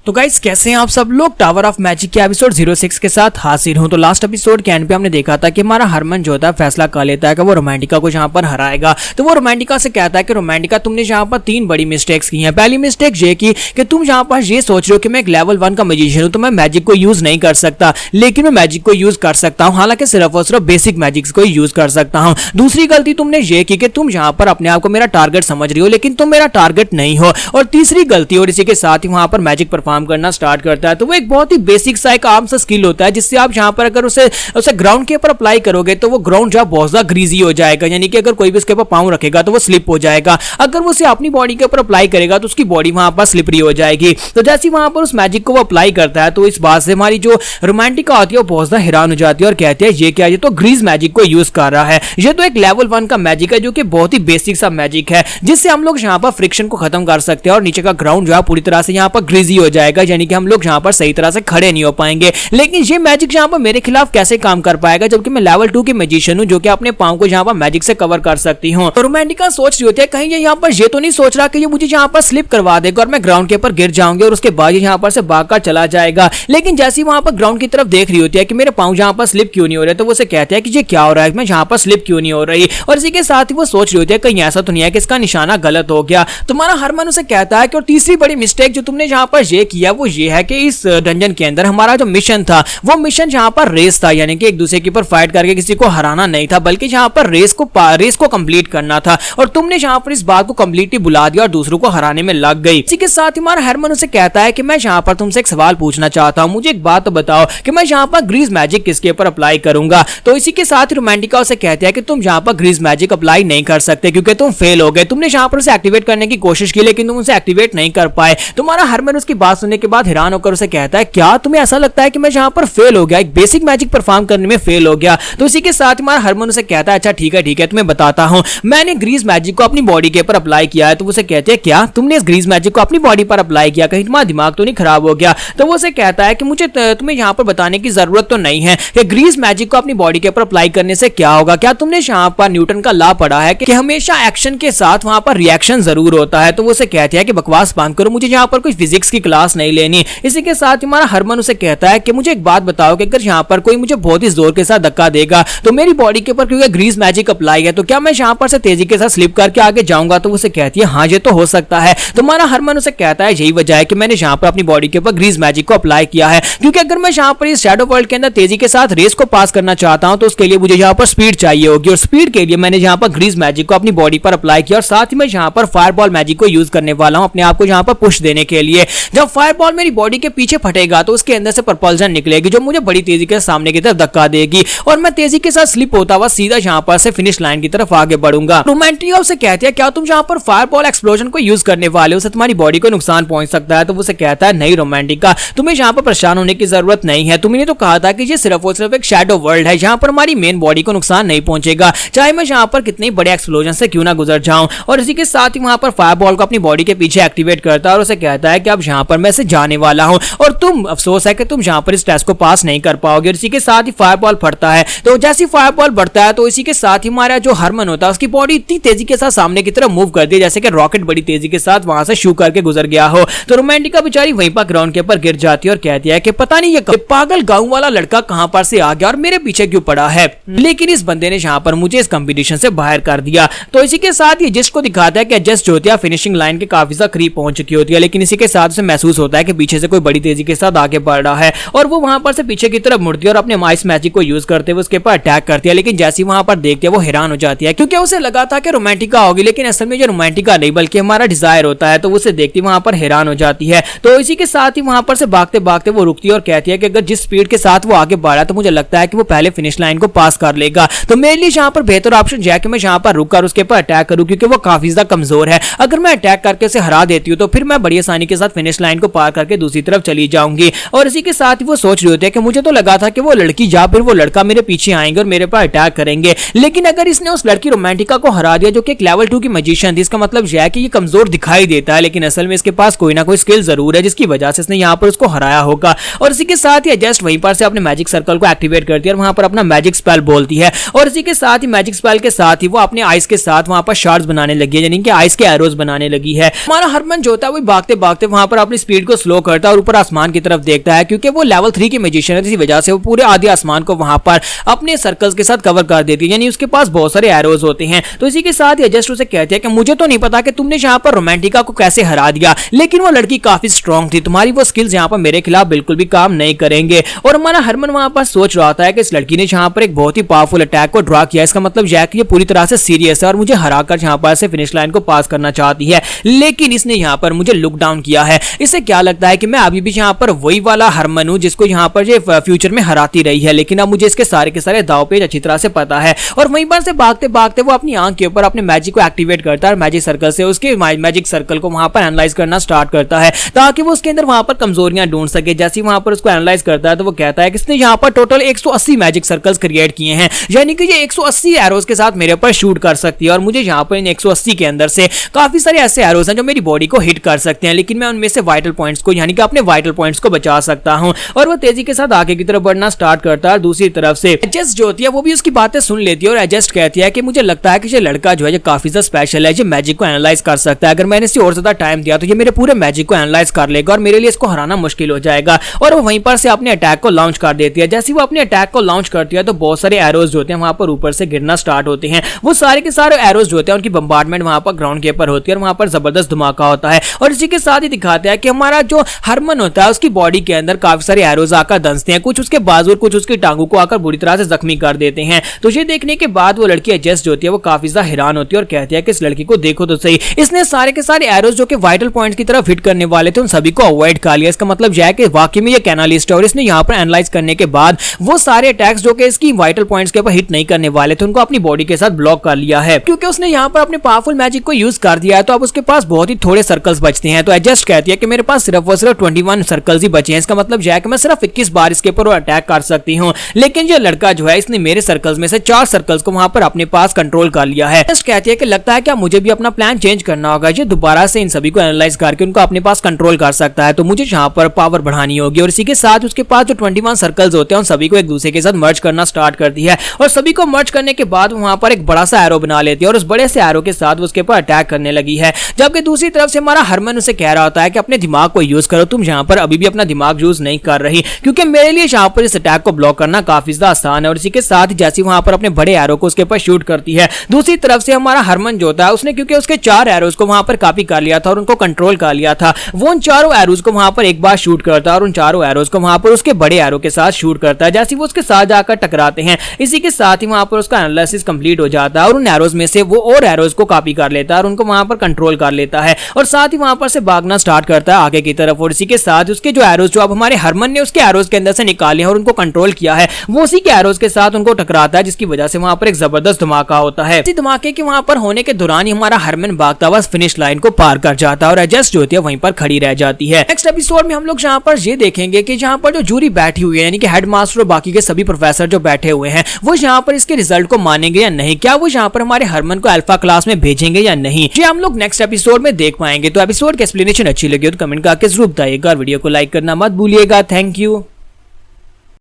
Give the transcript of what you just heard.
तो गाइस कैसे हैं आप सब लोग। टावर ऑफ मैजिक के एपिसोड 06 के साथ हाजिर हूं। तो लास्ट एपिसोड के एंड पे हमने देखा था कि हमारा हरमन जो था फैसला कर लेता है कि वो रोमांटिका को जहां पर हराएगा। तो वो रोमांटिका से कहता है कि रोमांटिका तुमने जहां पर 3 बड़ी मिस्टेक्स की हैं। पहली मिस्टेक ये की कि तुम जहां पर ये सोच रहे हो कि मैं एक लेवल 1 का मैजिशियन हूं तो मैं मैजिक को यूज नहीं कर सकता, लेकिन मैं मैजिक को यूज कर सकता हूं, हालांकि सिर्फ और सिर्फ बेसिक मैजिक्स को यूज कर सकता हूं। दूसरी गलती तुमने ये की कि तुम जहां पर अपने आप को मेरा टारगेट समझ रही हो, लेकिन तुम मेरा टारगेट नहीं हो। और तीसरी गलती, और इसी के साथ ही वहां पर मैजिक परफॉर्म करना स्टार्ट करता है। तो वो एक बहुत ही बेसिक सा एक आम सा स्किल होता है जिससे आप यहां पर अगर उसे ग्राउंड के ऊपर अप्लाई करोगे तो वो ग्राउंड जो बहुत ज्यादा ग्रीजी हो जाएगा, यानी कि अगर कोई भी उसके ऊपर पांव रखेगा तो वो स्लिप हो जाएगा। अगर वो उसे अपनी बॉडी के ऊपर अप्लाई करेगा तो उसकी बॉडी वहां पर स्लिपरी हो जाएगी। तो जैसे वहां पर उस मैजिक को वो अप्लाई करता है तो इस बात से हमारी जो रोमांटिका होती है वो बहुत ज्यादा हैरान हो जाती है और कहती है ये क्या, ये तो ग्रीज मैजिक को यूज कर रहा है। ये तो एक लेवल 1 का मैजिक है जो कि बहुत ही बेसिक सा मैजिक है जिससे हम लोग यहाँ पर फ्रिक्शन को खत्म कर सकते हैं और नीचे का ग्राउंड जो है पूरी तरह से यहाँ पर ग्रीजी हो जाएगा, यानी कि हम लोग यहाँ पर सही तरह से खड़े नहीं हो पाएंगे। लेकिन ये मैजिक यहाँ पर मेरे खिलाफ कैसे काम कर पाएगा जबकि मैं लेवल 2 की मैजिशियन हूँ जो कि अपने पांव को यहाँ पर मैजिक से कवर कर सकती हूँ। तो रोमांटिका सोच रही होती है कहीं ये यहाँ पर ये तो नहीं सोच रहा कि ये मुझे यहाँ पर स्लिप करवा देगा और मैं ग्राउंड के ऊपर गिर जाऊंगी और उसके बाद यहाँ पर से भागकर चला जाएगा। लेकिन जैसे वहां पर ग्राउंड की तरफ देख रही होती है कि मेरे पांव यहाँ पर स्लिप क्यों नहीं हो रहे, तो वो उसे कहते हैं कि ये क्या हो रहा है, मैं यहाँ पर स्लिप क्यों नहीं हो रही। और इसी के साथ ही वो सोच रही होती है कहीं ऐसा तो नहीं है कि इसका निशाना गलत हो गया। तुम्हारा हरमन उसे कहता है कि और तीसरी बड़ी मिस्टेक जो तुमने यहाँ पर ये किया वो ये है कि इस डंजन के अंदर हमारा जो मिशन था वो मिशन यहाँ पर रेस था, यानी कि एक दूसरे के ऊपर फाइट करके किसी को हराना नहीं था, बल्कि यहाँ पर रेस को कंप्लीट करना था। और तुमने यहाँ पर इस बात को कंप्लीटली बुला दिया और दूसरों को हराने में लग गई। इसी के साथ हमारा हरमन उसे कहता है कि मैं यहाँ पर तुमसे एक सवाल पूछना चाहता हूँ, मुझे एक बात तो बताओ कि मैं यहाँ पर ग्रीज मैजिक किसके ऊपर अप्लाई करूंगा। तो इसी के साथ रोमांटिका उसे कहते हैं कि तुम यहाँ पर ग्रीज मैजिक अप्लाई नहीं कर सकते क्योंकि तुम फेल हो गए। तुमने यहाँ पर उसे एक्टिवेट करने की कोशिश की लेकिन तुम उसे एक्टिवेट नहीं कर पाए। तुम्हारा हरमन उसकी बात सुनने के बाद हैरान होकर उसे कहता है क्या तुम्हें ऐसा लगता है कि मैं यहाँ पर फेल हो गया, एक बेसिक मैजिक परफॉर्म करने में फेल हो गया। तो इसी के साथ हमारा हरमन उसे कहता है अच्छा ठीक है तुम्हें बताता हूँ, मैंने ग्रीज मैजिक को अपनी बॉडी के ऊपर अप्लाई किया है। तो उसे कहते हैं क्या तुमने इस ग्रीज मैजिक को अपनी बॉडी पर अप्लाई किया, कहीं तुम्हारा दिमाग तो नहीं खराब हो गया। तो वो उसे कहता है कि मुझे तुम्हें यहाँ पर बताने की जरूरत तो नहीं है कि ग्रीज मैजिक को अपनी बॉडी के ऊपर अप्लाई करने से क्या होगा। क्या तुमने यहाँ पर न्यूटन का लॉ पढ़ा है कि हमेशा एक्शन के साथ वहां पर रिएक्शन जरूर होता है। तो वो उसे कहती है कि बकवास बंद करो, मुझे यहाँ पर कोई फिजिक्स की क्लास नहीं लेनी। इसी के साथ हमारा हरमन उसे कहता है कि मुझे एक बात बताओ कि अगर यहाँ पर कोई मुझे बहुत ही जोर के साथ धक्का देगा तो मेरी बॉडी के ऊपर क्योंकि ग्रीज मैजिक अप्लाई है तो क्या मैं यहाँ पर से तेजी के साथ स्लिप करके आगे जाऊंगा। तो उसे कहती है हाँ ये तो हो सकता है। तो हमारा हरमन उसे कहता है यही वजह है कि मैंने यहाँ पर अपनी बॉडी के ऊपर ग्रीज मैजिक को अप्लाई किया है, क्योंकि अगर मैं यहाँ पर इस शैडो वर्ल्ड के अंदर तेजी के साथ रेस को पास करना चाहता हूँ तो उसके लिए मुझे यहाँ पर स्पीड चाहिए होगी और स्पीड के लिए मैंने यहाँ पर ग्रीज मैजिक को अपनी बॉडी पर अप्लाई किया और साथ ही मैं यहाँ पर फायरबॉल मैजिक को यूज करने वाला हूँ अपने आप को यहाँ पर पुश देने के लिए। जब फायरबॉल मेरी बॉडी के पीछे फटेगा तो उसके अंदर से प्रपल्जन निकलेगी जो मुझे बड़ी तेजी के सामने की तरफ धक्का देगी और मैं तेजी के साथ स्लिप होता हुआ सीधा यहाँ पर से फिनिश लाइन की तरफ आगे बढ़ूंगा। रोमांटिका उसे कहती है क्या तुम यहाँ पर फायरबॉल एक्सप्लोजन को यूज करने वाले हो, उससे तुम्हारी बॉडी को नुकसान पहुंच सकता है। तो वो उसे कहता है नहीं रोमांटिका, तुम्हें यहाँ पर परेशान होने की जरूरत नहीं है, तुमने तो कहा था कि ये सिर्फ और सिर्फ एक शैडो वर्ल्ड है, यहाँ पर हमारी मेन बॉडी को नुकसान नहीं पहुंचेगा चाहे मैं यहाँ पर कितने बड़े एक्सप्लोजन से क्यों ना गुजर जाऊं। और इसी के साथ ही वहां पर फायरबॉल को अपनी बॉडी के पीछे एक्टिवेट करता है और उसे कहता है कि अब यहाँ पर मैं से जाने वाला हूं और तुम अफसोस है कि तुम यहाँ पर इस टेस्ट को पास नहीं कर पाओगे। और इसी के साथ ही फायरबॉल फटता है। तो जैसे फायरबॉल बढ़ता है तो इसी के साथ ही हमारा जो हरमन होता है उसकी बॉडी इतनी तेजी के साथ सामने की तरफ मूव करती है जैसे कि रॉकेट बड़ी तेजी के साथ वहां से शू करके गुजर गया हो। तो रोमांटिका बेचारी वहीं पर ग्राउंड के ऊपर गिर जाती है और कहती है कि पता नहीं ये पागल गांव वाला लड़का कहां पर से आ गया और मेरे पीछे क्यों पड़ा है, लेकिन इस बंदे ने यहाँ पर मुझे इस कंपटीशन से बाहर कर दिया। तो इसी के साथ ही जिसको दिखाता है कि जस्ट ज्योतिया फिनिशिंग लाइन के काफी ज्यादा करीब पहुंच चुकी होती है, लेकिन इसी के साथ उसे महसूस होता है कि पीछे से कोई बड़ी तेजी के साथ आगे बढ़ रहा है और वो वहां पर से पीछे की तरफ मुड़ती है और अपने माइस मैजिक को यूज करते हुए उसके ऊपर अटैक करती है। लेकिन जैसे वहां पर देखते हैं वो हैरान हो जाती है क्योंकि उसे लगा था कि रोमांटिका होगी, लेकिन असल में जो रोमांटिका नहीं बल्कि हमारा डिजायर होता है। तो उसे देखती वहां पर हैरान हो जाती है। तो इसी के साथ ही वहां पर से भागते भागते वो रुकती है और कहती है कि अगर जिस स्पीड के साथ वो आगे बढ़ा तो मुझे लगता है कि वो पहले फिनिश लाइन को पास कर लेगा। तो मेरे लिए यहाँ पर बेहतर ऑप्शन है कि मैं यहाँ पर रुक कर उसके ऊपर अटैक करूं क्योंकि वो काफी ज्यादा कमजोर है। अगर मैं अटैक करके उसे हरा देती हूँ तो फिर मैं बड़ी आसानी के साथ फिनिश लाइन को पार करके दूसरी तरफ चली जाऊंगी। और इसी के साथ ही वो सोच रही होती है कि मुझे तो लगा था कि वो लड़की या फिर वो लड़का मेरे पीछे आएंगे और मेरे पर अटैक करेंगे, लेकिन अगर इसने उस लड़की रोमांटिका को हरा दिया जो कि एक लेवल 2 की मैजिशियन थी, इसका मतलब यह है कि ये कमजोर दिखाई देता है लेकिन असल में इसके पास कोई ना कोई स्किल जरूर है जिसकी वजह से इसने यहाँ पर उसको हराया होगा। और इसी के साथ ही जस्ट वहीं पर से अपने मैजिक सर्कल को एक्टिवेट करती है और वहां पर अपना मैजिक स्पेल बोलती है और इसी के साथ ही मैजिक स्पेल के साथ ही वो अपने आइस के साथ वहां पर शार्ड्स बनाने लगी है, यानी कि आइस के एरोज बनाने लगी है। हमारा हरमन जो होता है वो भागते भागते वहां पर अपनी स्पीड को स्लो करता है और ऊपर आसमान की तरफ देखता है, क्योंकि वो लेवल 3 की मैजिशियन है, इसी वजह से वो पूरे आधे आसमान को वहां पर अपने सर्कल्स के साथ कवर कर देती है, यानी उसके पास बहुत सारे एरोज होते हैं। तो इसी के साथ ही जस्ट उसे कहते हैं कि मुझे तो नहीं पता कि तुमने यहाँ पर रोमांटिका को कैसे हरा दिया, लेकिन वो लड़की काफी स्ट्रांग थी, तुम्हारी वो स्किल्स यहाँ पर मेरे खिलाफ बिल्कुल भी काम नहीं करेंगे। और हमारा हरमन वहां पर सोच रहा था कि इस लड़की ने यहाँ पर एक बहुत ही पावरफुल अटैक को ड्रॉ किया, इसका मतलब यह है कि ये पूरी तरह से सीरियस है और मुझे हराकर यहाँ पर से फिनिश लाइन को पास करना चाहती है, लेकिन इसने यहाँ पर मुझे लुक डाउन किया है। इसे क्या लगता है कि मैं अभी भी यहाँ पर वही वाला हरमन हूँ जिसको यहाँ पर ये फ्यूचर में हराती रही है, लेकिन अब मुझे इसके सारे के सारे दाव पेच अच्छी तरह से पता है। और वहीं पर से भागते भागते वो अपनी आंख के ऊपर अपने मैजिक को एक्टिवेट करता है और मैजिक सर्कल से उसके मैजिक सर्कल को वहां पर एनालाइज करना स्टार्ट करता है, ताकि वो उसके अंदर वहां पर कमजोरियां ढूंढ सके। जैसे वहां पर उसको एनालाइज करता है तो वो कहता है कि इसने यहाँ पर टोटल 180 मैजिक सर्कल्स क्रिएट किए हैं, यानी कि ये 180 एरोज के साथ मेरे ऊपर शूट कर सकती है, और मुझे यहाँ पर इन 180 के अंदर से काफी सारे ऐसे एरोज हैं जो मेरी बॉडी को हिट कर सकते हैं, लेकिन मैं उनमें से वाइटल पॉइंट्स को, यानी कि अपने वाइटल पॉइंट्स को बचा सकता हूँ। और वो तेजी के साथ आगे की तरफ बढ़ना स्टार्ट करता है। दूसरी तरफ से एडजस्ट जो होती है वो भी उसकी बातें सुन लेती है और एडजस्ट कहती है कि मुझे लगता है कि ये लड़का जो है ये काफी ज्यादा स्पेशल है, ये मैजिक को एनालाइज कर सकता है, अगर मैंने इसे और ज्यादा टाइम दिया तो ये मेरे पूरे मैजिक को एनालाइज कर लेगा और मेरे लिए इसको हराना मुश्किल हो जाएगा। और वो वहीं पर से अपने अटैक को लॉन्च कर देती है। जैसे वो अपने अटैक को लॉन्च करती है तो बहुत सारे एरोज जो होते हैं वहां पर ऊपर से गिरना स्टार्ट होते हैं। वो सारे के सारे एरोज जो होते हैं उनकी बम्बार्डमेंट वहां पर ग्राउंड के ऊपर होती है और वहां पर जबरदस्त धमाका होता है। और इसी के साथ ही दिखाते हैं कि हमारा जो हरमन होता है उसकी बॉडी के अंदर काफी सारे एरोज आकर दंसते हैं, कुछ उसके बाजू और कुछ उसकी टांगों को आकर बुरी तरह से जख्मी कर देते हैं। तो ये देखने के बाद वो लड़की एडजस्ट जो होती है वो काफी ज्यादा हैरान होती है और कहती है कि इस लड़की को देखो तो सही, इसने सारे के सारे एरोज जो कि वाइटल पॉइंट्स की तरफ हिट करने वाले थे उन सभी को अवॉइड कर लिया। इसका मतलब यह है कि वाकई में ये कैनालिस्ट है और इसने यहाँ पर एनालाइज करने के बाद वो सारे अटैक्स जो कि इसकी वाइटल पॉइंट्स के ऊपर हिट नहीं करने वाले थे उनको अपनी बॉडी के साथ ब्लॉक कर लिया है, क्योंकि उसने यहाँ पर अपने पावरफुल मैजिक को यूज कर दिया है। तो अब उसके पास बहुत ही थोड़े सर्कल्स बचते हैं। तो एडजस्ट कहती है कि मेरे पास सिर्फ और सिर्फ 21 सर्कल्स ही बचे हैं, इसका मतलब यह है कि मैं सिर्फ 21 बार इसके ऊपर अटैक कर सकती हूँ। लेकिन ये लड़का जो है इसने मेरे सर्कल्स में से 4 सर्कल्स को वहां पर अपने पास कंट्रोल कर लिया है। एडजस्ट कहती है कि लगता है कि मुझे भी अपना प्लान चेंज करना होगा, ये दोबारा से इन सभी को एनालाइज करके उनको अपने पास कंट्रोल कर सकता है, तो मुझे यहाँ पर पावर बढ़ानी होगी। और इसी के साथ उसके पास जो 21 सर्कल्स होते हैं उन सभी को एक दूसरे के साथ मर्ज करना स्टार्ट करती है और सभी को मर्ज करने के बाद वहां पर एक बड़ा सा एरो बना लेती है और उस बड़े से एरो के साथ उसके ऊपर अटैक करने लगी है। जबकि दूसरी तरफ से हमारा हरमन उसे कह रहा होता है कि अपने दिमाग को यूज करो, तुम यहाँ पर अभी भी अपना दिमाग यूज नहीं कर रही, क्योंकि मेरे लिए यहाँ पर इस अटैक को ब्लॉक करना काफी ज्यादा आसान है। और इसी के साथ जैसे वहां पर अपने बड़े एरो को उसके ऊपर शूट करती है, दूसरी तरफ से हमारा हरमन जो होता है उसने क्योंकि उसके 4 एरोज को वहां पर कॉपी कर लिया था और उनको कंट्रोल कर लिया था, वो उन चारों एरोज को वहां पर एक बार शूट करता है और उन चारों एरोज को वहां पर उसके बड़े एरो के साथ शूट करता है। जैसे वो उसके साथ जाकर टकराते हैं, इसी के साथ ही वहां पर उसका एनालिसिस कंप्लीट हो जाता है और उन एरोज में से वो और एरोज को कॉपी कर लेता है और उनको वहां पर कंट्रोल कर लेता है और साथ ही वहां पर से भागना स्टार्ट करता है आगे की तरफ। और इसी के साथ उसके जो एरोज जो अब हमारे हरमन ने उसके एरोज के अंदर से निकाले हैं और उनको कंट्रोल किया है, वो उसी के एरोज के साथ उनको टकराता है, जिसकी वजह से वहां पर एक जबरदस्त धमाका होता है। इसी धमाके के वहां पर होने के दौरान ही हमारा हरमन भागता हुआ फिनिश लाइन को पार कर जाता है और एडजस्ट जो होती है वहीं पर खड़ी रह जाती है। नेक्स्ट एपिसोड में हम लोग यहाँ पर ये देखेंगे कि यहाँ पर जो जूरी बैठी हुई है, यानी कि हेडमास्टर और बाकी के सभी प्रोफेसर जो बैठे हुए हैं, वो यहाँ पर इसके रिजल्ट को मानेंगे या नहीं, क्या वो यहाँ पर हमारे हरमन को अल्फा क्लास में भेजेंगे या नहीं, ये हम लोग नेक्स्ट एपिसोड में देख पाएंगे। तो एपिसोड की एक्सप्लेनेशन अच्छी लगी तो कमेंट करके जरूर बताइएगा और वीडियो को लाइक करना मत भूलिएगा। Thank you.